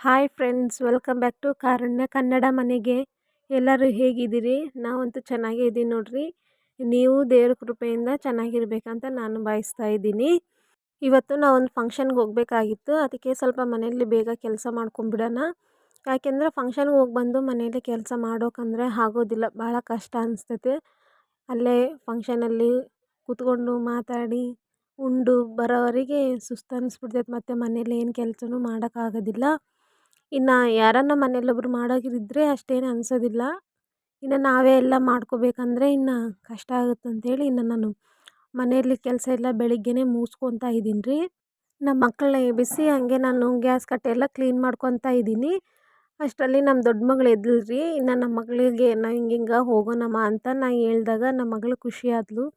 Hi friends, welcome back to Karunya Kannada ಮನೆಗೆ. ಎಲ್ಲರೂ ಹೇಗಿದ್ದೀರಿ? ನಾವಂತೂ ಚೆನ್ನಾಗೇ ಇದ್ದೀವಿ ನೋಡ್ರಿ. ನೀವು ದೇವ್ರ ಕೃಪೆಯಿಂದ ಚೆನ್ನಾಗಿರ್ಬೇಕಂತ ನಾನು ಬಯಸ್ತಾ ಇದ್ದೀನಿ. ಇವತ್ತು ನಾವೊಂದು ಫಂಕ್ಷನ್ಗೆ ಹೋಗಬೇಕಾಗಿತ್ತು. ಅದಕ್ಕೆ ಸ್ವಲ್ಪ ಮನೆಯಲ್ಲಿ ಬೇಗ ಕೆಲಸ ಮಾಡ್ಕೊಂಬಿಡೋಣ. ಯಾಕೆಂದರೆ ಫಂಕ್ಷನ್ಗೆ ಹೋಗಿ ಬಂದು ಮನೆಯಲ್ಲಿ ಕೆಲಸ ಮಾಡೋಕಂದ್ರೆ ಆಗೋದಿಲ್ಲ, ಭಾಳ ಕಷ್ಟ ಅನಿಸ್ತೈತೆ. ಅಲ್ಲೇ ಫಂಕ್ಷನಲ್ಲಿ ಕೂತ್ಕೊಂಡು ಮಾತಾಡಿ ಉಂಡು ಬರೋವರೆಗೆ ಸುಸ್ತು ಅನ್ನಿಸ್ಬಿಡ್ತೈತೆ. ಮತ್ತು ಮನೇಲಿ ಏನು ಕೆಲಸನೂ ಮಾಡೋಕ್ಕಾಗೋದಿಲ್ಲ. ಇನ್ನು ಯಾರನ್ನ ಮನೇಲೊಬ್ರು ಮಾಡೋರಿದ್ದರೆ ಅಷ್ಟೇನು ಅನಿಸೋದಿಲ್ಲ. ಇನ್ನು ನಾವೇ ಎಲ್ಲ ಮಾಡ್ಕೋಬೇಕಂದ್ರೆ ಇನ್ನು ಕಷ್ಟ ಆಗುತ್ತಂತೇಳಿ ಇನ್ನು ನಾನು ಮನೆಯಲ್ಲಿ ಕೆಲಸ ಎಲ್ಲ ಬೆಳಿಗ್ಗೆನೇ ಮುಗಿಸ್ಕೊತಾ ಇದ್ದೀನಿ ರೀ. ನಮ್ಮ ಮಕ್ಕಳನ್ನ ಎಬ್ಬಿಸಿ ಹಂಗೆ ನಾನು ಗ್ಯಾಸ್ ಕಟ್ಟೆ ಎಲ್ಲ ಕ್ಲೀನ್ ಮಾಡ್ಕೊತಾ ಇದ್ದೀನಿ. ಅಷ್ಟರಲ್ಲಿ ನಮ್ಮ ದೊಡ್ಡ ಮಗಳು ಎದ್ಲು ರೀ. ಇನ್ನು ನಮ್ಮ ಮಗಳಿಗೆ ನಾವು ಹಿಂಗೆ ಹೋಗೋಣಮ್ಮ ಅಂತ ನಾನು ಹೇಳ್ದಾಗ ನಮ್ಮ ಮಗಳು ಖುಷಿ ಆದಳು.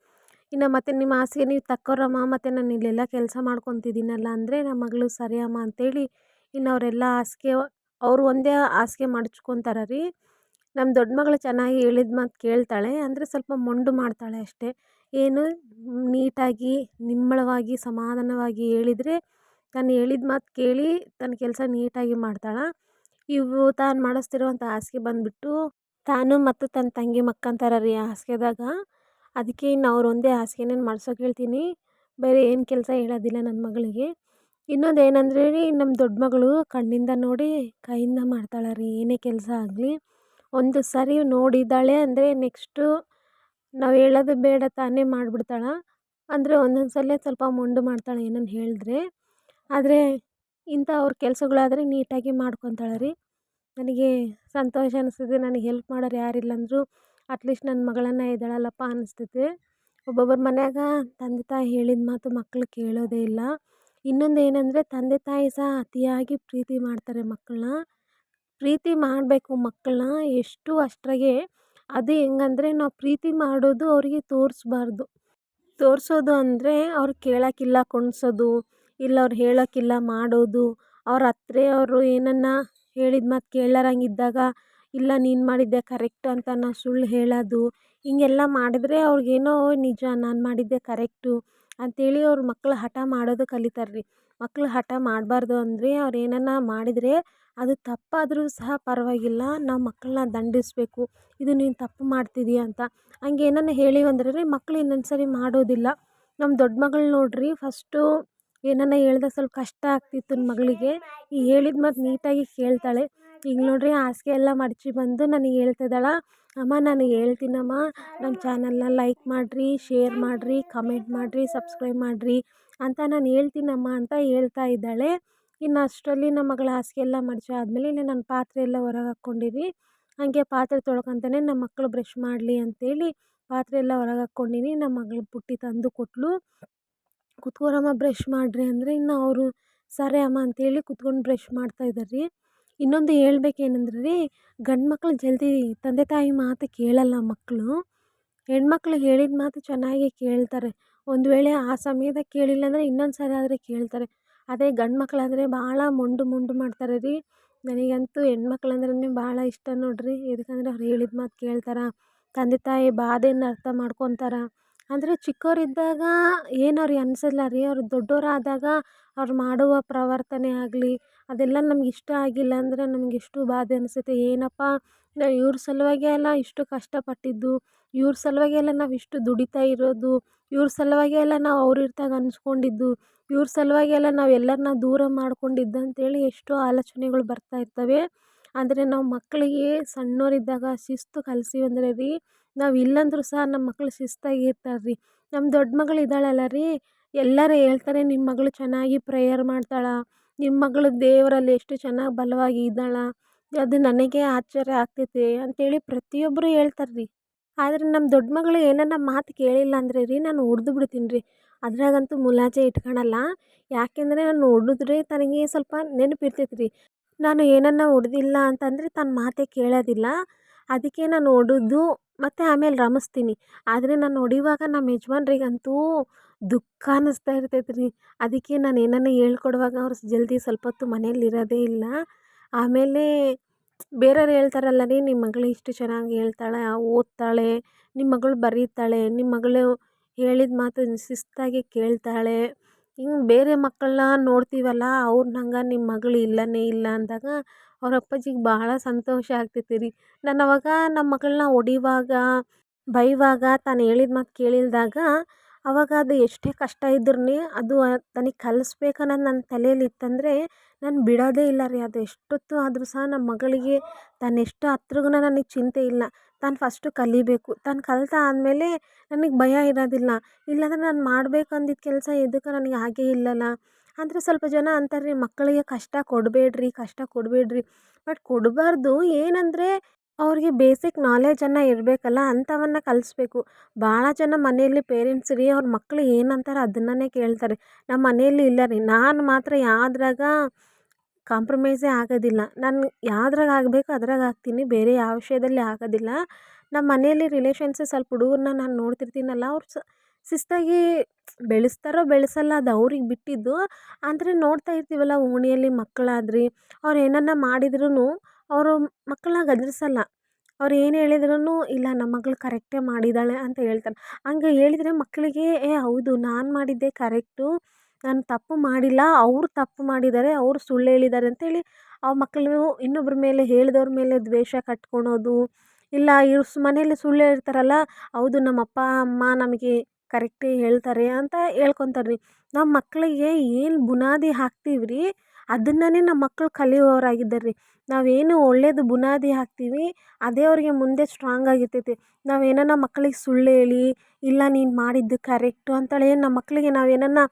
ಇನ್ನು ಮತ್ತು ನಿಮ್ಮ ಹಾಸಿಗೆ ನೀವು ತಕ್ಕೋರಮ್ಮ, ಮತ್ತು ನಾನು ಇಲ್ಲೆಲ್ಲ ಕೆಲಸ ಮಾಡ್ಕೊತಿದ್ದೀನಲ್ಲ ಅಂದರೆ ನಮ್ಮ ಮಗಳು ಸರಿ ಅಮ್ಮ ಅಂತೇಳಿ ಇನ್ನು ಅವರೆಲ್ಲ ಹಾಸಿಗೆ ಅವರು ಒಂದೇ ಹಾಸಿಗೆ ಮಡಚ್ಕೊತಾರೆ ರೀ. ನಮ್ಮ ದೊಡ್ಡ ಮಗಳು ಚೆನ್ನಾಗಿ ಹೇಳಿದ ಮಾತು ಕೇಳ್ತಾಳೆ, ಅಂದರೆ ಸ್ವಲ್ಪ ಮೊಂಡು ಮಾಡ್ತಾಳೆ ಅಷ್ಟೇ. ಏನು ನೀಟಾಗಿ ನಿಮ್ಮಳವಾಗಿ ಸಮಾಧಾನವಾಗಿ ಹೇಳಿದರೆ ನಾನು ಹೇಳಿದ ಮಾತು ಕೇಳಿ ತನ್ನ ಕೆಲಸ ನೀಟಾಗಿ ಮಾಡ್ತಾಳೆ. ಇವು ತಾನು ಮಾಡಿಸ್ತಿರುವಂಥ ಹಾಸಿಗೆ ಬಂದುಬಿಟ್ಟು ತಾನು ಮತ್ತು ತನ್ನ ತಂಗಿ ಮಕ್ಕಂತಾರೆ ರೀ ಹಾಸಿಗೆದಾಗ. ಅದಕ್ಕೆ ಇನ್ನು ಅವ್ರು ಒಂದೇ ಹಾಸಿಗೆನೇ ಮಡ್ಸೋಕೆ ಹೇಳ್ತೀನಿ, ಬೇರೆ ಏನು ಕೆಲಸ ಹೇಳೋದಿಲ್ಲ ನನ್ನ ಮಗಳಿಗೆ. ಇನ್ನೊಂದು ಏನಂದರೆ ರೀ, ನಮ್ಮ ದೊಡ್ಡ ಮಗಳು ಕಣ್ಣಿಂದ ನೋಡಿ ಕೈಯಿಂದ ಮಾಡ್ತಾಳೆ ರೀ ಏನೇ ಕೆಲಸ ಆಗಲಿ. ಒಂದು ಸರಿ ನೋಡಿದ್ದಾಳೆ ಅಂದರೆ ನೆಕ್ಸ್ಟು ನಾವು ಹೇಳೋದು ಬೇಡ ತಾನೇ ಮಾಡಿಬಿಡ್ತಾಳೆ. ಅಂದರೆ ಒಂದೊಂದು ಸಲ ಸ್ವಲ್ಪ ಮೊಂಡು ಮಾಡ್ತಾಳೆ ಏನನ್ನು ಹೇಳಿದ್ರೆ. ಆದರೆ ಇಂಥ ಅವ್ರ ಕೆಲಸಗಳಾದರೆ ನೀಟಾಗಿ ಮಾಡ್ಕೊತಾಳೆ ರೀ. ನನಗೆ ಸಂತೋಷ ಅನಿಸ್ತದೆ. ನನಗೆ ಹೆಲ್ಪ್ ಮಾಡೋರು ಯಾರಿಲ್ಲ ಅಂದರೂ ಅಟ್ಲೀಸ್ಟ್ ನನ್ನ ಮಗಳನ್ನ ಇದ್ದಾಳಲ್ಲಪ್ಪ ಅನಿಸ್ತೈತೆ. ಒಬ್ಬೊಬ್ಬರ ಮನ್ಯಾಗ ತಂದೆ ತಾಯಿ ಹೇಳಿದ ಮಾತು ಮಕ್ಕಳು ಕೇಳೋದೇ ಇಲ್ಲ. ಇನ್ನೊಂದು ಏನಂದರೆ ತಂದೆ ತಾಯಿ ಸಹ ಅತಿಯಾಗಿ ಪ್ರೀತಿ ಮಾಡ್ತಾರೆ ಮಕ್ಕಳನ್ನ. ಪ್ರೀತಿ ಮಾಡಬೇಕು ಮಕ್ಕಳನ್ನ ಎಷ್ಟು ಅಷ್ಟ್ರಾಗೆ. ಅದು ಹೆಂಗಂದರೆ ನಾವು ಪ್ರೀತಿ ಮಾಡೋದು ಅವರಿಗೆ ತೋರಿಸ್ಬಾರ್ದು. ತೋರಿಸೋದು ಅಂದರೆ ಅವ್ರು ಕೇಳೋಕ್ಕಿಲ್ಲ ಕೊಣಿಸೋದು, ಇಲ್ಲ ಅವ್ರು ಹೇಳೋಕ್ಕಿಲ್ಲ ಮಾಡೋದು. ಅವ್ರ ಹತ್ರ ಅವರು ಏನನ್ನ ಹೇಳಿದ ಮಾತು ಕೇಳಾರಂಗಿದ್ದಾಗ ಇಲ್ಲ ನೀನು ಮಾಡಿದ್ದೆ ಕರೆಕ್ಟು ಅಂತ ನಾವು ಸುಳ್ಳು ಹೇಳೋದು. ಹಿಂಗೆಲ್ಲ ಮಾಡಿದ್ರೆ ಅವ್ರಿಗೇನೋ ನಿಜ ನಾನು ಮಾಡಿದ್ದೆ ಕರೆಕ್ಟು ಅಂಥೇಳಿ ಅವ್ರ ಮಕ್ಕಳು ಹಠ ಮಾಡೋದು ಕಲಿತಾರೆ ರೀ. ಮಕ್ಕಳು ಹಠ ಮಾಡಬಾರ್ದು ಅಂದರೆ ಅವ್ರು ಏನನ್ನ ಮಾಡಿದರೆ ಅದು ತಪ್ಪಾದರೂ ಸಹ ಪರವಾಗಿಲ್ಲ, ನಾವು ಮಕ್ಕಳನ್ನ ದಂಡಿಸಬೇಕು. ಇದು ನೀನು ತಪ್ಪು ಮಾಡ್ತಿದ್ದೀಯ ಅಂತ ಹಂಗೆ ಏನನ್ನ ಹೇಳಿವಂದ್ರೆ ರೀ ಮಕ್ಕಳು ಇನ್ನೊಂದು ಸರಿ ಮಾಡೋದಿಲ್ಲ. ನಮ್ಮ ದೊಡ್ಡ ಮಗಳು ನೋಡಿರಿ, ಫಸ್ಟು ಏನನ್ನ ಹೇಳ್ದಾಗ ಸ್ವಲ್ಪ ಕಷ್ಟ ಆಗ್ತಿತ್ತು ನನ್ನ ಮಗಳಿಗೆ. ಈ ಹೇಳಿದ ಮಾತು ನೀಟಾಗಿ ಕೇಳ್ತಾಳೆ. ಈಗ ನೋಡಿರಿ ಹಾಸಿಗೆ ಎಲ್ಲ ಮಡಚಿ ಬಂದು ನನಗೆ ಹೇಳ್ತಿದ್ದಾಳೆ, ಅಮ್ಮ ನಾನು ಹೇಳ್ತೀನಮ್ಮ, ನಮ್ಮ ಚಾನಲ್ನ ಲೈಕ್ ಮಾಡಿರಿ, ಶೇರ್ ಮಾಡಿರಿ, ಕಮೆಂಟ್ ಮಾಡಿರಿ, ಸಬ್ಸ್ಕ್ರೈಬ್ ಮಾಡಿರಿ ಅಂತ ನಾನು ಹೇಳ್ತೀನಮ್ಮ ಅಂತ ಹೇಳ್ತಾ ಇದ್ದಾಳೆ. ಇನ್ನು ಅಷ್ಟರಲ್ಲಿ ನಮ್ಮ ಮಗಳ ಹಾಸಿಗೆ ಎಲ್ಲ ಮಡಚಿ ಆದಮೇಲೆ ಇನ್ನು ನಾನು ಪಾತ್ರೆ ಎಲ್ಲ ಹೊರಗೆ ಹಾಕ್ಕೊಂಡಿರಿ. ಹಾಗೆ ಪಾತ್ರೆ ತೊಳ್ಕೊತಾನೆ ನಮ್ಮ ಮಕ್ಕಳು ಬ್ರಷ್ ಮಾಡಲಿ ಅಂತೇಳಿ ಪಾತ್ರೆ ಎಲ್ಲ ಹೊರಗೆ ಹಾಕ್ಕೊಂಡಿನಿ. ನಮ್ಮ ಮಗಳು ಪುಟ್ಟಿ ತಂದು ಕೊಟ್ಟಳು. ಕುತ್ಕೋರಮ್ಮ ಬ್ರಷ್ ಮಾಡಿರಿ ಅಂದರೆ ಇನ್ನು ಅವರು ಸರಿ ಅಮ್ಮ ಅಂತೇಳಿ ಕುತ್ಕೊಂಡು ಬ್ರಷ್ ಮಾಡ್ತಾಯಿದ್ದಾರೆ ರೀ. ಇನ್ನೊಂದು ಹೇಳ್ಬೇಕೇನೆಂದ್ರೆ ರೀ, ಗಂಡು ಮಕ್ಕಳು ಜಲ್ದಿ ತಂದೆ ತಾಯಿ ಮಾತು ಕೇಳಲ್ಲ ಮಕ್ಕಳು. ಹೆಣ್ಮಕ್ಳು ಹೇಳಿದ ಮಾತು ಚೆನ್ನಾಗಿ ಕೇಳ್ತಾರೆ. ಒಂದು ವೇಳೆ ಆ ಸಮಯದಾಗ ಕೇಳಿಲ್ಲ ಅಂದರೆ ಇನ್ನೊಂದು ಸರಿ ಆದರೆ ಕೇಳ್ತಾರೆ. ಅದೇ ಗಂಡು ಮಕ್ಕಳಾದರೆ ಭಾಳ ಮೊಂಡು ಮಾಡ್ತಾರೆ ರೀ. ನನಗಂತೂ ಹೆಣ್ಮಕ್ಳು ಅಂದ್ರೇ ಭಾಳ ಇಷ್ಟ ನೋಡಿರಿ. ಯಾಕಂದರೆ ಅವ್ರು ಹೇಳಿದ ಮಾತು ಕೇಳ್ತಾರೆ, ತಂದೆ ತಾಯಿ ಬಾಧೆನ ಅರ್ಥ ಮಾಡ್ಕೊತಾರೆ. ಅಂದರೆ ಚಿಕ್ಕವರಿದ್ದಾಗ ಏನು ಅವ್ರಿಗೆ ಅನಿಸಲ್ಲ ರೀ. ಅವ್ರು ದೊಡ್ಡವರಾದಾಗ ಅವ್ರು ಮಾಡುವ ಪ್ರವರ್ತನೆ ಆಗಲಿ ಅದೆಲ್ಲ ನಮ್ಗೆ ಇಷ್ಟ ಆಗಿಲ್ಲ ಅಂದರೆ ನಮ್ಗೆ ಎಷ್ಟು ಬಾಧೆ ಅನಿಸುತ್ತೆ. ಏನಪ್ಪ ಇವ್ರ ಸಲುವಾಗೇ ಅಲ್ಲ ಇಷ್ಟು ಕಷ್ಟಪಟ್ಟಿದ್ದು, ಇವ್ರ ಸಲುವಾಗೇ ಅಲ್ಲ ನಾವು ಇಷ್ಟು ದುಡಿತಾ ಇರೋದು, ಇವ್ರ ಸಲುವಾಗೇ ಅಲ್ಲ ನಾವು ಅವ್ರು ಇರ್ತಾಗ ಅನ್ಸ್ಕೊಂಡಿದ್ದು, ಇವ್ರ ಸಲುವಾಗೇ ಅಲ್ಲ ನಾವು ಎಲ್ಲರನ್ನ ದೂರ ಮಾಡ್ಕೊಂಡಿದ್ದು ಅಂತೇಳಿ ಎಷ್ಟೋ ಆಲೋಚನೆಗಳು ಬರ್ತಾ ಇರ್ತವೆ. ಆದರೆ ನಾವು ಮಕ್ಕಳಿಗೆ ಸಣ್ಣವರಿದ್ದಾಗ ಶಿಸ್ತು ಕಲಿಸಿ ಅಂದರೆ ರೀ, ನಾವು ಇಲ್ಲಂದ್ರೂ ಸಹ ನಮ್ಮ ಮಕ್ಕಳು ಶಿಸ್ತಾಗಿ ಇರ್ತಾರೆ ರೀ. ನಮ್ಮ ದೊಡ್ಡ ಮಗಳು ಇದ್ದಾಳಲ್ಲ ರೀ, ಎಲ್ಲರೂ ಹೇಳ್ತಾರೆ ನಿಮ್ಮ ಮಗಳು ಚೆನ್ನಾಗಿ ಪ್ರೇಯರ್ ಮಾಡ್ತಾಳೆ, ನಿಮ್ಮ ಮಗಳು ದೇವರಲ್ಲಿ ಎಷ್ಟು ಚೆನ್ನಾಗಿ ಬಲವಾಗಿ ಇದ್ದಾಳೆ, ಅದು ನನಗೆ ಆಶ್ಚರ್ಯ ಆಗ್ತೈತೆ ಅಂತೇಳಿ ಪ್ರತಿಯೊಬ್ಬರು ಹೇಳ್ತಾರೆ ರೀ. ಆದರೆ ನಮ್ಮ ದೊಡ್ಡ ಮಗಳು ಏನನ್ನ ಮಾತು ಕೇಳಿಲ್ಲ ಅಂದರೆ ರೀ ನಾನು ಹೊಡ್ದು ಬಿಡ್ತೀನಿ ರೀ. ಅದ್ರಾಗಂತೂ ಮುಲಾಜೆ ಇಟ್ಕೊಳಲ್ಲ. ಯಾಕೆಂದರೆ ನಾನು ಹೊಡೆದ್ರೆ ತನಗೆ ಸ್ವಲ್ಪ ನೆನಪಿರ್ತೈತೆ ರೀ. ನಾನು ಏನನ್ನ ಹೊಡೆದಿಲ್ಲ ಅಂತಂದರೆ ತನ್ನ ಮಾತೇ ಕೇಳೋದಿಲ್ಲ. ಅದಕ್ಕೆ ನಾನು ಹೊಡೆದು ಮತ್ತು ಆಮೇಲೆ ರಮಿಸ್ತೀನಿ. ಆದರೆ ನಾನು ಹೊಡೆಯುವಾಗ ನಮ್ಮ ಯಜಮಾನ್ರಿಗಂತೂ ದುಃಖ ಅನ್ನಿಸ್ತಾ ಇರ್ತೈತೆ ರೀ. ಅದಕ್ಕೆ ನಾನು ಏನನ್ನ ಹೇಳ್ಕೊಡುವಾಗ ಅವ್ರು ಜಲ್ದಿ ಸ್ವಲ್ಪ ಹೊತ್ತು ಮನೇಲಿ ಇರೋದೇ ಇಲ್ಲ. ಆಮೇಲೆ ಬೇರೆಯವ್ರು ಹೇಳ್ತಾರಲ್ಲ ರೀ, ನಿಮ್ಮ ಮಗಳು ಇಷ್ಟು ಚೆನ್ನಾಗಿ ಹೇಳ್ತಾಳೆ, ಓದ್ತಾಳೆ, ನಿಮ್ಮ ಮಗಳು ಬರೀತಾಳೆ, ನಿಮ್ಮ ಮಗಳು ಹೇಳಿದ ಮಾತು ಶಿಸ್ತಾಗಿ ಕೇಳ್ತಾಳೆ ಹಿಂಗೆ ಬೇರೆ ಮಕ್ಕಳನ್ನ ನೋಡ್ತೀವಲ್ಲ ಅವ್ರನ್ನ ಹಂಗೆ ನಿಮ್ಮ ಮಗಳು ಇಲ್ಲನೇ ಇಲ್ಲ ಅಂದಾಗ ಅವ್ರ ಅಪ್ಪಾಜಿಗೆ ಭಾಳ ಸಂತೋಷ ಆಗ್ತೈತೆ ರೀ. ನಾನು ಅವಾಗ ನಮ್ಮ ಮಗಳನ್ನ ಹೊಡಿವಾಗ ಬೈವಾಗ ತಾನು ಹೇಳಿದ ಮಾತು ಕೇಳಿಲ್ದಾಗ ಅವಾಗ ಅದು ಎಷ್ಟೇ ಕಷ್ಟ ಇದ್ರೂ ಅದು ತನಿಗೆ ಕಲಿಸ್ಬೇಕನ್ನೋದು ನನ್ನ ತಲೇಲಿ ಇತ್ತಂದರೆ ನಾನು ಬಿಡೋದೇ ಇಲ್ಲ ರೀ. ಅದು ಎಷ್ಟೊತ್ತು ಆದರೂ ಸಹ ನಮ್ಮ ಮಗಳಿಗೆ ತಾನೆಷ್ಟು ಹತ್ರಗೂ ನನಗೆ ಚಿಂತೆ ಇಲ್ಲ. ತಾನು ಫಸ್ಟು ಕಲಿಬೇಕು. ತಾನು ಕಲ್ತು ಆದಮೇಲೆ ನನಗೆ ಭಯ ಇರೋದಿಲ್ಲ. ಇಲ್ಲಾಂದ್ರೆ ನಾನು ಮಾಡ್ಬೇಕು ಅಂದಿದ್ದ ಕೆಲಸ ಎದಕ್ಕೆ ನನಗೆ ಆಗೇ ಇಲ್ಲಲ್ಲ. ಅಂದರೆ ಸ್ವಲ್ಪ ಜನ ಅಂತಾರೆ ರೀ, ಮಕ್ಕಳಿಗೆ ಕಷ್ಟ ಕೊಡಬೇಡ್ರಿ, ಕಷ್ಟ ಕೊಡಬೇಡ್ರಿ. ಬಟ್ ಕೊಡಬಾರ್ದು. ಏನಂದರೆ ಅವ್ರಿಗೆ ಬೇಸಿಕ್ ನಾಲೆಜನ್ನು ಇರಬೇಕಲ್ಲ, ಅಂಥವನ್ನ ಕಲಿಸ್ಬೇಕು. ಭಾಳ ಜನ ಮನೆಯಲ್ಲಿ ಪೇರೆಂಟ್ಸ್ ರೀ ಅವ್ರ ಮಕ್ಳು ಏನಂತಾರೆ ಅದನ್ನೇ ಕೇಳ್ತಾರೆ. ನಮ್ಮ ಮನೆಯಲ್ಲಿ ಇಲ್ಲ ರೀ, ನಾನು ಮಾತ್ರ ಯಾವ್ದ್ರಾಗ ಕಾಂಪ್ರಮೈಸೇ ಆಗೋದಿಲ್ಲ. ನಾನು ಯಾವ್ದ್ರಾಗ ಆಗಬೇಕು ಅದ್ರಾಗ ಆಗ್ತೀನಿ, ಬೇರೆ ಯಾವ ವಿಷಯದಲ್ಲಿ ಆಗೋದಿಲ್ಲ. ನಮ್ಮ ಮನೆಯಲ್ಲಿ ರಿಲೇಷನ್ಸೇ ಸ್ವಲ್ಪ ಹುಡುಗರನ್ನ ನಾನು ನೋಡ್ತಿರ್ತೀನಲ್ಲ, ಅವ್ರು ಶಿಸ್ತಾಗಿ ಬೆಳೆಸ್ತಾರೋ ಬೆಳೆಸಲ್ಲ ಅದು ಅವ್ರಿಗೆ ಬಿಟ್ಟಿದ್ದು. ಅಂದರೆ ನೋಡ್ತಾ ಇರ್ತೀವಲ್ಲ ಓಣಿಯಲ್ಲಿ ಮಕ್ಕಳಾದ್ರಿ, ಅವ್ರು ಏನನ್ನ ಮಾಡಿದ್ರೂ ಅವರು ಮಕ್ಕಳನ್ನ ಗದರಿಸಲ್ಲ. ಅವ್ರು ಏನು ಹೇಳಿದ್ರೂ ಇಲ್ಲ ನಮ್ಮ ಮಗಳು ಕರೆಕ್ಟೇ ಮಾಡಿದ್ದಾಳೆ ಅಂತ ಹೇಳ್ತಾರೆ. ಹಂಗೆ ಹೇಳಿದರೆ ಮಕ್ಕಳಿಗೆ ಹೌದು ನಾನು ಮಾಡಿದ್ದೇ ಕರೆಕ್ಟು, ನಾನು ತಪ್ಪು ಮಾಡಿಲ್ಲ, ಅವ್ರು ತಪ್ಪು ಮಾಡಿದ್ದಾರೆ, ಅವ್ರು ಸುಳ್ಳು ಹೇಳಿದ್ದಾರೆ ಅಂತೇಳಿ ಆ ಮಕ್ಕಳು ಇನ್ನೊಬ್ರ ಮೇಲೆ ಹೇಳಿದವ್ರ ಮೇಲೆ ದ್ವೇಷ ಕಟ್ಕೊಳೋದು. ಇಲ್ಲ ಇವ್ರು ಮನೇಲಿ ಸುಳ್ಳು ಹೇಳ್ತಾರಲ್ಲ, ಹೌದು ನಮ್ಮ ಅಪ್ಪ ಅಮ್ಮ ನಮಗೆ ಕರೆಕ್ಟೇ ಹೇಳ್ತಾರೆ ಅಂತ ಹೇಳ್ಕೊತಾರೆ ರೀ. ನಮ್ಮ ಮಕ್ಕಳಿಗೆ ಏನು ಬುನಾದಿ ಹಾಕ್ತೀವಿ ರೀ ಅದನ್ನೇ ನಮ್ಮ ಮಕ್ಕಳು ಕಲಿಯೋರಾಗಿದ್ದಾರೆ ರೀ. ನಾವೇನು ಒಳ್ಳೇದು ಬುನಾದಿ ಹಾಕ್ತೀವಿ ಅದೇ ಅವ್ರಿಗೆ ಮುಂದೆ ಸ್ಟ್ರಾಂಗ್ ಆಗಿರ್ತೈತಿ. ನಾವೇನನ್ನ ಮಕ್ಕಳಿಗೆ ಸುಳ್ಳು ಹೇಳಿ ಇಲ್ಲ ನೀನು ಮಾಡಿದ್ದು ಕರೆಕ್ಟು ಅಂತೇಳಿ ನಮ್ಮ ಮಕ್ಕಳಿಗೆ ನಾವೇನನ್ನ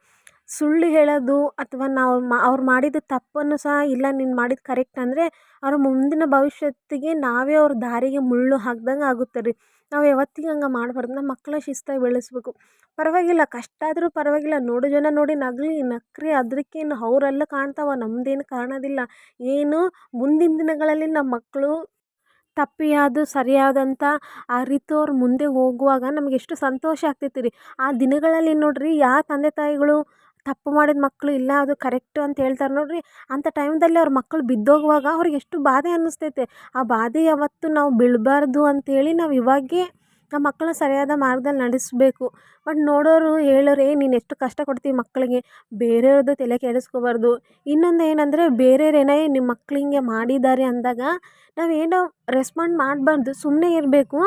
ಸುಳ್ಳು ಹೇಳೋದು ಅಥವಾ ನಾವು ಅವ್ರು ಮಾಡಿದ ತಪ್ಪನ್ನು ಸಹ ಇಲ್ಲ ನೀನು ಮಾಡಿದ್ದು ಕರೆಕ್ಟ್ ಅಂದರೆ ಅವ್ರ ಮುಂದಿನ ಭವಿಷ್ಯತ್ತಿಗೆ ನಾವೇ ಅವ್ರ ದಾರಿಗೆ ಮುಳ್ಳು ಹಾಕ್ದಂಗೆ ಆಗುತ್ತೆ ರೀ. ನಾವು ಯಾವತ್ತಿಗೂ ಹಂಗೆ ಮಾಡಬಾರ್ದು. ನಮ್ಮ ಮಕ್ಕಳ ಶಿಸ್ತಾಗಿ ಬೆಳೆಸ್ಬೇಕು. ಪರವಾಗಿಲ್ಲ ಕಷ್ಟ ಆದರೂ ಪರವಾಗಿಲ್ಲ, ನೋಡೋ ಜನ ನೋಡಿ ನಗಲಿ ನಕ್ರಿ, ಅದಕ್ಕೇನು ಅವರೆಲ್ಲ ಕಾಣ್ತಾವ, ನಮ್ಮದೇನು ಕಾಣೋದಿಲ್ಲ. ಏನು ಮುಂದಿನ ದಿನಗಳಲ್ಲಿ ನಮ್ಮ ಮಕ್ಕಳು ತಪ್ಪು ಯಾವುದು ಸರಿ ಯಾವುದಂತ ಅರಿತು ಅವ್ರು ಮುಂದೆ ಹೋಗುವಾಗ ನಮಗೆ ಎಷ್ಟು ಸಂತೋಷ ಆಗ್ತೈತಿ ರೀ. ಆ ದಿನಗಳಲ್ಲಿ ನೋಡಿರಿ ಯಾವ ತಂದೆ ತಾಯಿಗಳು ತಪ್ಪು ಮಾಡಿದ ಮಕ್ಕಳು ಇಲ್ಲ ಅದು ಕರೆಕ್ಟು ಅಂತ ಹೇಳ್ತಾರೆ ನೋಡಿರಿ, ಅಂಥ ಟೈಮ್ದಲ್ಲಿ ಅವ್ರ ಮಕ್ಕಳು ಬಿದ್ದೋಗುವಾಗ ಅವ್ರಿಗೆ ಎಷ್ಟು ಬಾಧೆ ಅನ್ನಿಸ್ತೈತೆ. ಆ ಬಾಧೆ ಯಾವತ್ತೂ ನಾವು ಬೀಳಬಾರ್ದು ಅಂಥೇಳಿ ನಾವು ಇವಾಗೇ ನಮ್ಮ ಮಕ್ಕಳನ್ನ ಸರಿಯಾದ ಮಾರ್ಗದಲ್ಲಿ ನಡೆಸಬೇಕು. ಬಟ್ ನೋಡೋರು ಹೇಳೋರು ನೀನು ಎಷ್ಟು ಕಷ್ಟ ಕೊಡ್ತೀವಿ ಮಕ್ಕಳಿಗೆ, ಬೇರೆಯವ್ರದ್ದು ತಲೆ ಕೆಡಿಸ್ಕೋಬಾರ್ದು. ಇನ್ನೊಂದು ಏನಂದರೆ ಬೇರೆಯವ್ರು ನಿಮ್ಮ ಮಕ್ಳು ಹಿಂಗೆ ಮಾಡಿದ್ದಾರೆ ಅಂದಾಗ ನಾವೇನೋ ರೆಸ್ಪಾಂಡ್ ಮಾಡಬಾರ್ದು, ಸುಮ್ಮನೆ ಇರಬೇಕು.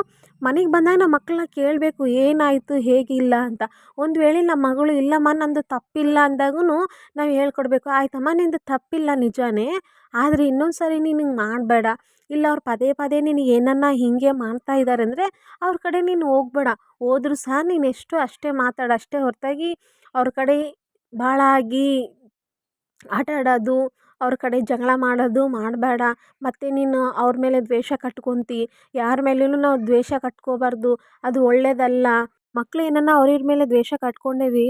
ಮನೆಗೆ ಬಂದಾಗ ನಮ್ಮ ಮಕ್ಕಳನ್ನ ಕೇಳಬೇಕು ಏನಾಯಿತು ಹೇಗಿಲ್ಲ ಅಂತ. ಒಂದು ವೇಳೆ ನಮ್ಮ ಮಗಳು ಇಲ್ಲಮ್ಮ ನಂದು ತಪ್ಪಿಲ್ಲ ಅಂದಾಗೂ ನಾವು ಹೇಳ್ಕೊಡ್ಬೇಕು, ಆಯ್ತಮ್ಮ ನಿಂದು ತಪ್ಪಿಲ್ಲ ನಿಜಾನೇ, ಆದರೆ ಇನ್ನೊಂದು ಸರಿ ನೀನು ಹಿಂಗೆ ಮಾಡಬೇಡ. ಇಲ್ಲ ಅವ್ರು ಪದೇ ಪದೇ ನಿನಗೆ ಏನನ್ನ ಹೀಗೆ ಮಾಡ್ತಾ ಇದ್ದಾರೆ ಅಂದರೆ ಅವ್ರ ಕಡೆ ನೀನು ಹೋಗಬೇಡ. ಹೋದ್ರೂ ಸಹ ನೀನು ಎಷ್ಟು ಅಷ್ಟೇ ಮಾತಾಡು, ಅಷ್ಟೇ ಹೊರತಾಗಿ ಅವ್ರ ಕಡೆ ಭಾಳ ಆಗಿ ಆಟ ಆಡೋದು, ಅವ್ರ ಕಡೆ ಜಗಳ ಮಾಡೋದು ಮಾಡಬೇಡ. ಮತ್ತು ನೀನು ಅವ್ರ ಮೇಲೆ ದ್ವೇಷ ಕಟ್ಕೊತಿ, ಯಾರ ಮೇಲೇನೂ ನಾವು ದ್ವೇಷ ಕಟ್ಕೋಬಾರ್ದು, ಅದು ಒಳ್ಳೆಯದಲ್ಲ. ಮಕ್ಳು ಏನನ್ನ ಅವ್ರಿವ್ರ ಮೇಲೆ ದ್ವೇಷ ಕಟ್ಕೊಂಡೇ ರೀ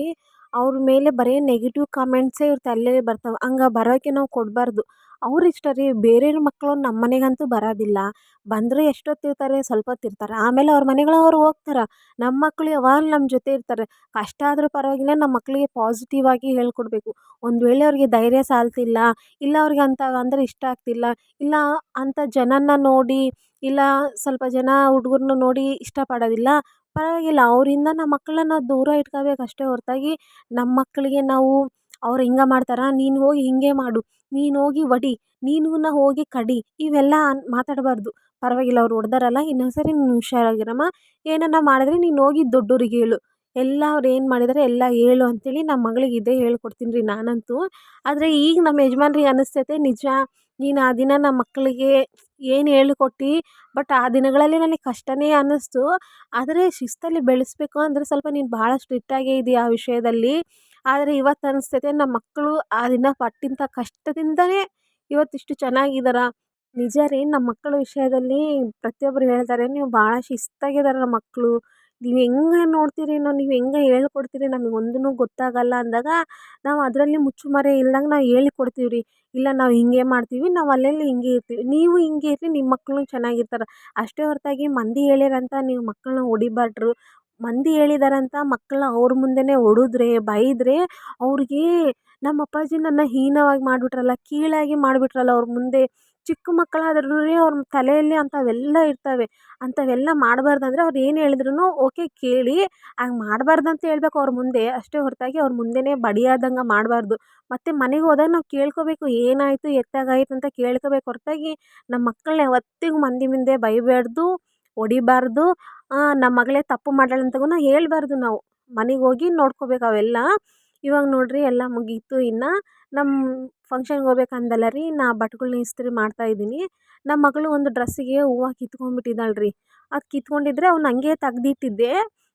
ಅವ್ರ ಮೇಲೆ ಬರೀ ನೆಗೆಟಿವ್ ಕಾಮೆಂಟ್ಸೇ ಇವ್ರ ತಲೆಯಲ್ಲಿ ಬರ್ತಾವೆ. ಹಂಗೆ ಬರೋಕ್ಕೆ ನಾವು ಕೊಡಬಾರ್ದು. ಅವ್ರ ಇಷ್ಟ ರೀ, ಬೇರೆಯವ್ರ ಮಕ್ಕಳು ನಮ್ಮ ಮನೆಗಂತೂ ಬರೋದಿಲ್ಲ. ಬಂದರೆ ಎಷ್ಟೊತ್ತಿರ್ತಾರೆ, ಸ್ವಲ್ಪ ಹೊತ್ತಿರ್ತಾರೆ, ಆಮೇಲೆ ಅವ್ರ ಮನೆಗಳಿಗೆ ಅವ್ರು ಹೋಗ್ತಾರೆ. ನಮ್ಮ ಮಕ್ಕಳು ಯಾವಾಗಲೂ ನಮ್ಮ ಜೊತೆ ಇರ್ತಾರೆ. ಕಷ್ಟ ಆದರೂ ಪರವಾಗಿಲ್ಲ ನಮ್ಮ ಮಕ್ಕಳಿಗೆ ಪಾಸಿಟಿವ್ ಆಗಿ ಹೇಳ್ಕೊಡ್ಬೇಕು. ಒಂದು ವೇಳೆ ಅವ್ರಿಗೆ ಧೈರ್ಯ ಸಾಲ್ತಿಲ್ಲ, ಇಲ್ಲ ಅವ್ರಿಗೆ ಅಂಥವಂದ್ರೆ ಇಷ್ಟ ಆಗ್ತಿಲ್ಲ, ಇಲ್ಲ ಅಂಥ ಜನನ್ನ ನೋಡಿ, ಇಲ್ಲ ಸ್ವಲ್ಪ ಜನ ಹುಡುಗರನ್ನ ನೋಡಿ ಇಷ್ಟಪಡೋದಿಲ್ಲ, ಪರವಾಗಿಲ್ಲ ಅವರಿಂದ ನಮ್ಮ ಮಕ್ಕಳನ್ನ ದೂರ ಇಟ್ಕೋಬೇಕು ಅಷ್ಟೇ ಹೊರತಾಗಿ ನಮ್ಮ ಮಕ್ಕಳಿಗೆ ನಾವು ಅವ್ರು ಹಿಂಗೆ ಮಾಡ್ತಾರೆ ನೀನು ಹೋಗಿ ಹೀಗೆ ಮಾಡು, ನೀನು ಹೋಗಿ ಹೊಡಿ, ನೀನು ಹೋಗಿ ಕಡಿ, ಇವೆಲ್ಲ ಮಾತಾಡಬಾರ್ದು. ಪರವಾಗಿಲ್ಲ ಅವ್ರು ಹೊಡ್ದಾರಲ್ಲ ಇನ್ನೊಂದು ಸರಿ ನೀನು ಹುಷಾರಾಗಿರಮ್ಮ, ಏನನ್ನ ಮಾಡಿದ್ರೆ ನೀನು ಹೋಗಿ ದೊಡ್ಡೋರಿಗೆ ಹೇಳು, ಎಲ್ಲ ಅವ್ರು ಏನು ಮಾಡಿದ್ದಾರೆ ಎಲ್ಲ ಹೇಳು ಅಂತೇಳಿ ನಮ್ಮ ಮಗಳಿಗೆ ಇದೇ ಹೇಳ್ಕೊಡ್ತೀನಿ ರೀ ನಾನಂತೂ. ಆದರೆ ಈಗ ನಮ್ಮ ಯಜಮಾನ್ರಿಗೆ ಅನ್ನಿಸ್ತೈತೆ ನಿಜ ನೀನು ಆ ದಿನ ನಮ್ಮ ಮಕ್ಕಳಿಗೆ ಏನು ಹೇಳಿಕೊಟ್ಟು, ಬಟ್ ಆ ದಿನಗಳಲ್ಲಿ ನನಗೆ ಕಷ್ಟವೇ ಅನ್ನಿಸ್ತು. ಆದರೆ ಶಿಸ್ತಲ್ಲಿ ಬೆಳೆಸಬೇಕು ಅಂದರೆ ಸ್ವಲ್ಪ ನೀನು ಭಾಳ ಸ್ಟ್ರಿಕ್ಟಾಗೇ ಇದೀಯ ಆ ವಿಷಯದಲ್ಲಿ. ಆದರೆ ಇವತ್ತು ಅನಿಸ್ತೈತೆ ನಮ್ಮ ಮಕ್ಕಳು ಆ ದಿನ ಪಟ್ಟಿಂಥ ಕಷ್ಟದಿಂದಲೇ ಇವತ್ತಿಷ್ಟು ಚೆನ್ನಾಗಿದಾರ. ನಿಜ ರೀ, ನಮ್ಮ ಮಕ್ಕಳ ವಿಷಯದಲ್ಲಿ ಪ್ರತಿಯೊಬ್ಬರು ಹೇಳ್ತಾರೆ ನೀವು ಭಾಳ ಶಿಸ್ತಾಗಿದ್ದಾರೆ ನಮ್ಮ ಮಕ್ಕಳು, ನೀವು ಹೆಂಗೆ ನೋಡ್ತೀರೇನೋ, ನೀವು ಹೆಂಗೆ ಹೇಳ್ಕೊಡ್ತೀರಿ ನಮಗೆ ಒಂದೂ ಗೊತ್ತಾಗಲ್ಲ ಅಂದಾಗ ನಾವು ಅದರಲ್ಲಿ ಮುಚ್ಚುಮರೆ ಇಲ್ದಂಗೆ ನಾವು ಹೇಳಿಕೊಡ್ತೀವಿ ರೀ. ಇಲ್ಲ ನಾವು ಹಿಂಗೆ ಮಾಡ್ತೀವಿ, ನಾವು ಅಲ್ಲಲ್ಲಿ ಹಿಂಗೆ ಇರ್ತೀವಿ, ನೀವು ಹಿಂಗೆ ಇರ್ರಿ ನಿಮ್ಮ ಮಕ್ಕಳು ಚೆನ್ನಾಗಿರ್ತಾರೆ. ಅಷ್ಟೇ ಹೊರತಾಗಿ ಮಂದಿ ಹೇಳ್ಯಾರಂತ ನೀವು ಮಕ್ಕಳನ್ನ ಹೊಡಿಬಾರ್ದು. ಮಂದಿ ಹೇಳಿದಾರಂತ ಮಕ್ಕಳನ್ನ ಅವ್ರ ಮುಂದೆನೇ ಹೊಡೆದ್ರೆ ಬೈದರೆ ಅವ್ರಿಗೆ ನಮ್ಮ ಅಪ್ಪಾಜಿ ನನ್ನ ಹೀನವಾಗಿ ಮಾಡಿಬಿಟ್ರಲ್ಲ, ಕೀಳಾಗಿ ಮಾಡಿಬಿಟ್ರಲ್ಲ ಅವ್ರ ಮುಂದೆ. ಚಿಕ್ಕ ಮಕ್ಕಳಾದ್ರೂ ಅವ್ರ ತಲೆಯಲ್ಲಿ ಅಂಥವೆಲ್ಲ ಇರ್ತವೆ. ಅಂಥವೆಲ್ಲ ಮಾಡಬಾರ್ದಂದ್ರೆ ಅವ್ರು ಏನು ಹೇಳಿದ್ರು ಓಕೆ ಕೇಳಿ ಹಂಗೆ ಮಾಡಬಾರ್ದಂತ ಹೇಳ್ಬೇಕು ಅವ್ರ ಮುಂದೆ. ಅಷ್ಟೇ ಹೊರತಾಗಿ ಅವ್ರ ಮುಂದೆನೇ ಬಡಿಯಾದಂಗೆ ಮಾಡಬಾರ್ದು. ಮತ್ತು ಮನೆಗೆ ಹೋದಾಗ ನಾವು ಕೇಳ್ಕೋಬೇಕು, ಏನಾಯಿತು ಎತ್ತಾಗಾಯ್ತು ಅಂತ ಕೇಳ್ಕೋಬೇಕು ಹೊರತಾಗಿ ನಮ್ಮ ಮಕ್ಕಳನ್ನ ಯಾವತ್ತಿಗೂ ಮಂದಿ ಮುಂದೆ ಬೈಬಾರ್ದು, ಹೊಡಿಬಾರ್ದು. ನಮ್ಮ ಮಗಳೇ ತಪ್ಪು ಮಾಡ್ಯಾಳೆ ಅಂತಗೂ ಹೇಳ್ಬಾರ್ದು ನಾವು. ಮನೆಗೆ ಹೋಗಿ ನೋಡ್ಕೋಬೇಕು ಅವೆಲ್ಲ. ಇವಾಗ ನೋಡಿರಿ ಎಲ್ಲ ಮುಗೀತು. ಇನ್ನು ನಮ್ಮ ಫಂಕ್ಷನ್ಗೆ ಹೋಗ್ಬೇಕಂದಲ್ಲ ರೀ, ನಾ ಬಟ್ಟೆಗಳ್ನ ಇಸ್ತ್ರಿ ಮಾಡ್ತಾಯಿದ್ದೀನಿ. ನಮ್ಮ ಮಗಳು ಒಂದು ಡ್ರೆಸ್ಸಿಗೆ ಹೂವು ಕಿತ್ಕೊಂಡ್ಬಿಟ್ಟಿದ್ದಾಳೆ ರೀ. ಅದು ಕಿತ್ಕೊಂಡಿದ್ರೆ ಅವ್ನು ಹಂಗೆ ತೆಗ್ದಿಟ್ಟಿದ್ದೆ.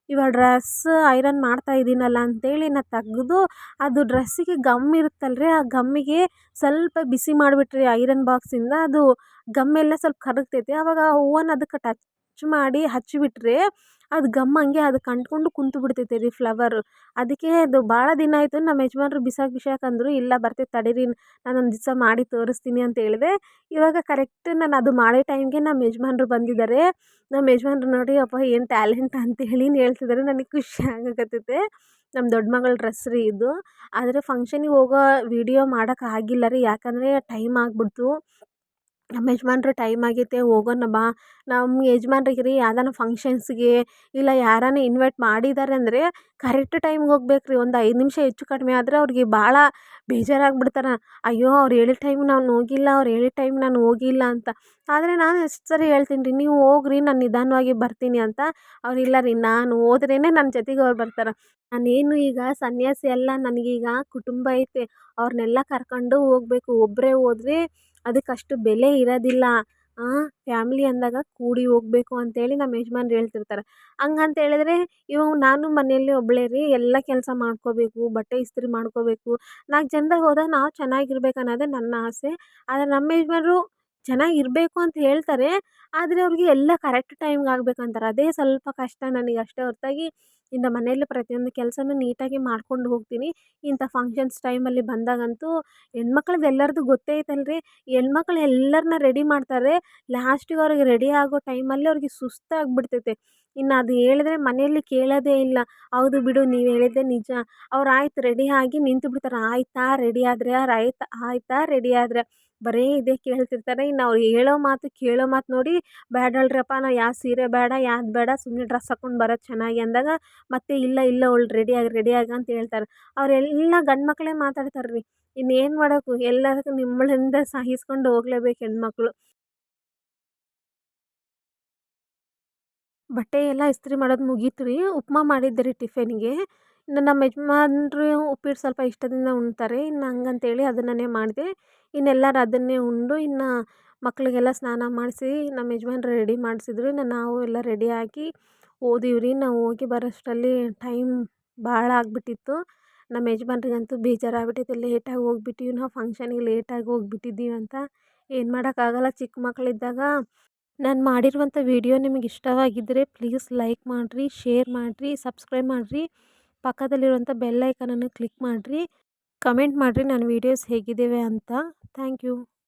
ಇವಾಗ ಡ್ರೆಸ್ ಐರನ್ ಮಾಡ್ತಾಯಿದ್ದೀನಲ್ಲ ಅಂತೇಳಿ ನಾ ತೆಗ್ದು ಅದು ಡ್ರೆಸ್ಸಿಗೆ ಗಮ್ ಇರುತ್ತಲ್ರಿ, ಆ ಗಮ್ಮಿಗೆ ಸ್ವಲ್ಪ ಬಿಸಿ ಮಾಡಿಬಿಟ್ರಿ ಐರನ್ ಬಾಕ್ಸಿಂದ. ಅದು ಗಮ್ಮೆಲ್ಲ ಸ್ವಲ್ಪ ಕರಗ್ತೈತೆ. ಆವಾಗ ಆ ಹೂವನ್ನ ಅದಕ್ಕೆ ಟಚ್ ಮಾಡಿ ಹಚ್ಚಿಬಿಟ್ರೆ ಅದು ಗಮ್ ಹಂಗೆ ಅದಕ್ಕೆ ಅಂಟ್ಕೊಂಡು ಕುಂತು ಬಿಡ್ತೈತೆ ರೀ ಫ್ಲವರು. ಅದಕ್ಕೆ ಅದು ಭಾಳ ದಿನ ಆಯಿತು. ನಮ್ಮ ಯಜಮಾನ್ರು ಬಿಸಾಕಂದ್ರು. ಇಲ್ಲ ಬರ್ತೈತೆ ತಡೀರಿ, ನಾನೊಂದು ದಿವಸ ಮಾಡಿ ತೋರಿಸ್ತೀನಿ ಅಂತ ಹೇಳಿದೆ. ಇವಾಗ ಕರೆಕ್ಟ್ ನಾನು ಅದು ಮಾಡೋ ಟೈಮ್ಗೆ ನಮ್ಮ ಯಜಮಾನ್ರು ಬಂದಿದ್ದಾರೆ. ನಮ್ಮ ಯಜಮಾನ್ರು ನೋಡಿ ಅಪ್ಪ ಏನು ಟ್ಯಾಲೆಂಟ್ ಅಂತೇಳಿ ಹೇಳ್ತಿದ್ದಾರೆ. ನನಗೆ ಖುಷಿ ಆಗಕತ್ತೈತೆ. ನಮ್ಮ ದೊಡ್ಡ ಮಗಳ ಡ್ರೆಸ್ ರೀ ಇದು. ಆದರೆ ಫಂಕ್ಷನಿಗೆ ಹೋಗೋ ವೀಡಿಯೋ ಮಾಡೋಕ್ಕಾಗಿಲ್ಲ ರೀ, ಯಾಕಂದರೆ ಟೈಮ್ ಆಗಿಬಿಡ್ತು. ನಮ್ಮ ಯಜಮಾನ್ರು ಟೈಮ್ ಆಗೈತೆ ಹೋಗೋಣ ಬಾ. ನಮ್ಮ ಯಜಮಾನ್ರಿಗೆ ರೀ ಯಾವ್ದಾನ ಫಂಕ್ಷನ್ಸ್ಗೆ ಇಲ್ಲ ಯಾರಾನ ಇನ್ವೈಟ್ ಮಾಡಿದ್ದಾರೆ ಅಂದರೆ ಕರೆಕ್ಟ್ ಟೈಮ್ಗೆ ಹೋಗ್ಬೇಕು ರೀ. ಒಂದು 5 ನಿಮಿಷ ಹೆಚ್ಚು ಕಡಿಮೆ ಆದರೆ ಅವ್ರಿಗೆ ಭಾಳ ಬೇಜಾರಾಗ್ಬಿಡ್ತಾರೆ. ಅಯ್ಯೋ ಅವ್ರು ಹೇಳಿದ ಟೈಮ್ಗೆ ನಾನು ಹೋಗಿಲ್ಲ, ಅವ್ರು ಹೇಳಿದ ಟೈಮ್ಗೆ ನಾನು ಹೋಗಿಲ್ಲ ಅಂತ. ಆದರೆ ನಾನು ಎಷ್ಟು ಸರಿ ಹೇಳ್ತೀನಿ ರೀ, ನೀವು ಹೋಗ್ರಿ ನಾನು ನಿಧಾನವಾಗಿ ಬರ್ತೀನಿ ಅಂತ. ಅವ್ರು ಇಲ್ಲ ರೀ, ನಾನು ಹೋದ್ರೇ ನನ್ನ ಜೊತೆಗೆ ಅವ್ರು ಬರ್ತಾರೆ. ನಾನೇನು ಈಗ ಸನ್ಯಾಸಿ ಅಲ್ಲ, ನನಗೀಗ ಕುಟುಂಬ ಐತೆ. ಅವ್ರನ್ನೆಲ್ಲ ಕರ್ಕೊಂಡು ಹೋಗ್ಬೇಕು. ಒಬ್ಬರೇ ಹೋದ್ರೆ ಅದಕ್ಕಷ್ಟು ಬೆಲೆ ಇರೋದಿಲ್ಲ. ಫ್ಯಾಮಿಲಿ ಅಂದಾಗ ಕೂಡಿ ಹೋಗ್ಬೇಕು ಅಂತೇಳಿ ನಮ್ಮ ಯಜಮಾನ್ರು ಹೇಳ್ತಿರ್ತಾರೆ. ಹಂಗಂತ ಹೇಳಿದ್ರೆ ಇವಾಗ ನಾನು ಮನೆಯಲ್ಲಿ ಒಬ್ಬಳೇ ರೀ, ಎಲ್ಲ ಕೆಲಸ ಮಾಡ್ಕೋಬೇಕು, ಬಟ್ಟೆ ಇಸ್ತ್ರಿ ಮಾಡ್ಕೋಬೇಕು. 4 ಜನದಾಗ ಹೋದಾಗ ನಾವು ಚೆನ್ನಾಗಿರ್ಬೇಕು ಅನ್ನೋದೇ ನನ್ನ ಆಸೆ. ಆದರೆ ನಮ್ಮ ಯಜಮಾನ್ರು ಚೆನ್ನಾಗಿರಬೇಕು ಅಂತ ಹೇಳ್ತಾರೆ. ಆದರೆ ಅವ್ರಿಗೆ ಎಲ್ಲ ಕರೆಕ್ಟ್ ಟೈಮ್ಗೆ ಆಗ್ಬೇಕಂತಾರೆ. ಅದೇ ಸ್ವಲ್ಪ ಕಷ್ಟ ನನಗೆ ಅಷ್ಟೇ ಹೊರತಾಗಿ ಇನ್ನು ಮನೆಯಲ್ಲಿ ಪ್ರತಿಯೊಂದು ಕೆಲಸನೂ ನೀಟಾಗಿ ಮಾಡ್ಕೊಂಡು ಹೋಗ್ತೀನಿ. ಇಂಥ ಫಂಕ್ಷನ್ಸ್ ಟೈಮಲ್ಲಿ ಬಂದಾಗಂತೂ ಹೆಣ್ಮಕ್ಳದ್ದು ಎಲ್ಲರದ್ದು ಗೊತ್ತೇ ಐತಲ್ರಿ. ಹೆಣ್ಮಕ್ಳು ಎಲ್ಲರನ್ನ ರೆಡಿ ಮಾಡ್ತಾರೆ. ಲಾಸ್ಟಿಗೆ ಅವ್ರಿಗೆ ರೆಡಿ ಆಗೋ ಟೈಮಲ್ಲಿ ಅವ್ರಿಗೆ ಸುಸ್ತಾಗ್ಬಿಡ್ತೈತೆ. ಇನ್ನು ಅದು ಹೇಳಿದ್ರೆ ಮನೆಯಲ್ಲಿ ಕೇಳೋದೇ ಇಲ್ಲ. ಹೌದು ಬಿಡು, ನೀವು ಹೇಳಿದ್ದೇ ನಿಜ. ಅವ್ರು ಆಯ್ತು ರೆಡಿ ಆಗಿ ನಿಂತು ಬಿಡ್ತಾರೆ. ಆಯಿತಾ ರೆಡಿ ಆದರೆ, ಆಯಿತಾ ರೆಡಿ ಆದರೆ, ಬರೀ ಇದೇ ಕೇಳ್ತಿರ್ತಾರೆ. ಇನ್ನು ಅವ್ರು ಹೇಳೋ ಮಾತು ಕೇಳೋ ಮಾತು ನೋಡಿ ಬೇಡಲ್ರಪ್ಪ, ನಾ ಯಾವ ಸೀರೆ ಬೇಡ ಯಾವ್ದು ಬೇಡ, ಸುಮ್ಮನೆ ಡ್ರೆಸ್ ಹಾಕ್ಕೊಂಡು ಬರೋದು ಚೆನ್ನಾಗಿ ಅಂದಾಗ ಮತ್ತೆ ಇಲ್ಲ ಅವಳು ರೆಡಿ ಆಗಿ ಅಂತ ಹೇಳ್ತಾರೆ. ಅವರೆಲ್ಲ ಗಂಡು ಮಕ್ಕಳೇ ಮಾತಾಡ್ತಾರೆ ರೀ. ಇನ್ನೇನು ಮಾಡೋಕ್ಕೂ ಎಲ್ಲದಕ್ಕೂ ನಿಮ್ಮಳಿಂದ ಸಹಿಸ್ಕೊಂಡು ಹೋಗ್ಲೇಬೇಕು ಹೆಣ್ಮಕ್ಳು. ಬಟ್ಟೆ ಎಲ್ಲ ಇಸ್ತ್ರಿ ಮಾಡೋದು ಮುಗೀತು ರೀ. ಉಪ್ಮಾ ಮಾಡಿದ್ದೆ ರೀ ಟಿಫಿನ್ನಿಗೆ. ಇನ್ನು ನಮ್ಮ ಯಜಮಾನ್ರು ಉಪ್ಪಿಟ್ಟು ಸ್ವಲ್ಪ ಇಷ್ಟದಿಂದ ಉಣ್ತಾರೆ. ಇನ್ನು ಹಂಗಂತೇಳಿ ಅದನ್ನೇ ಮಾಡಿದೆ. ಇನ್ನೆಲ್ಲರೂ ಅದನ್ನೇ ಉಂಡು ಇನ್ನು ಮಕ್ಕಳಿಗೆಲ್ಲ ಸ್ನಾನ ಮಾಡಿಸಿ ನಮ್ಮ ಯಜಮಾನ್ರು ರೆಡಿ ಮಾಡಿಸಿದ್ರು. ಇನ್ನು ನಾವು ಎಲ್ಲ ರೆಡಿಯಾಗಿ ಹೋದಿವಿ ರೀ. ನಾವು ಹೋಗಿ ಬರೋಷ್ಟರಲ್ಲಿ ಟೈಮ್ ಭಾಳ ಆಗಿಬಿಟ್ಟಿತ್ತು. ನಮ್ಮ ಯಜಮಾನ್ರಿಗಂತೂ ಬೇಜಾರಾಗ್ಬಿಟ್ಟೈತೆ, ಲೇಟಾಗಿ ಹೋಗ್ಬಿಟ್ಟಿವಿ ನಾವು ಫಂಕ್ಷನಿಗೆ, ಲೇಟಾಗಿ ಹೋಗ್ಬಿಟ್ಟಿದ್ದೀವಿ ಅಂತ. ಏನು ಮಾಡೋಕ್ಕಾಗಲ್ಲ, ಚಿಕ್ಕ ಮಕ್ಕಳಿದ್ದಾಗ. ನಾನು ಮಾಡಿರುವಂಥ ವಿಡಿಯೋ ನಿಮಗೆ ಇಷ್ಟವಾಗಿದ್ದರೆ ಪ್ಲೀಸ್ ಲೈಕ್ ಮಾಡಿರಿ, ಶೇರ್ ಮಾಡಿರಿ, ಸಬ್ಸ್ಕ್ರೈಬ್ ಮಾಡಿರಿ. ಪಕ್ಕದಲ್ಲಿರುವಂಥ ಬೆಲ್ ಐಕಾನನ್ನು ಕ್ಲಿಕ್ ಮಾಡಿರಿ. ಕಮೆಂಟ್ ಮಾಡಿರಿ ನನ್ನ ವೀಡಿಯೋಸ್ ಹೇಗಿದ್ದಾವೆ ಅಂತ. Thank you.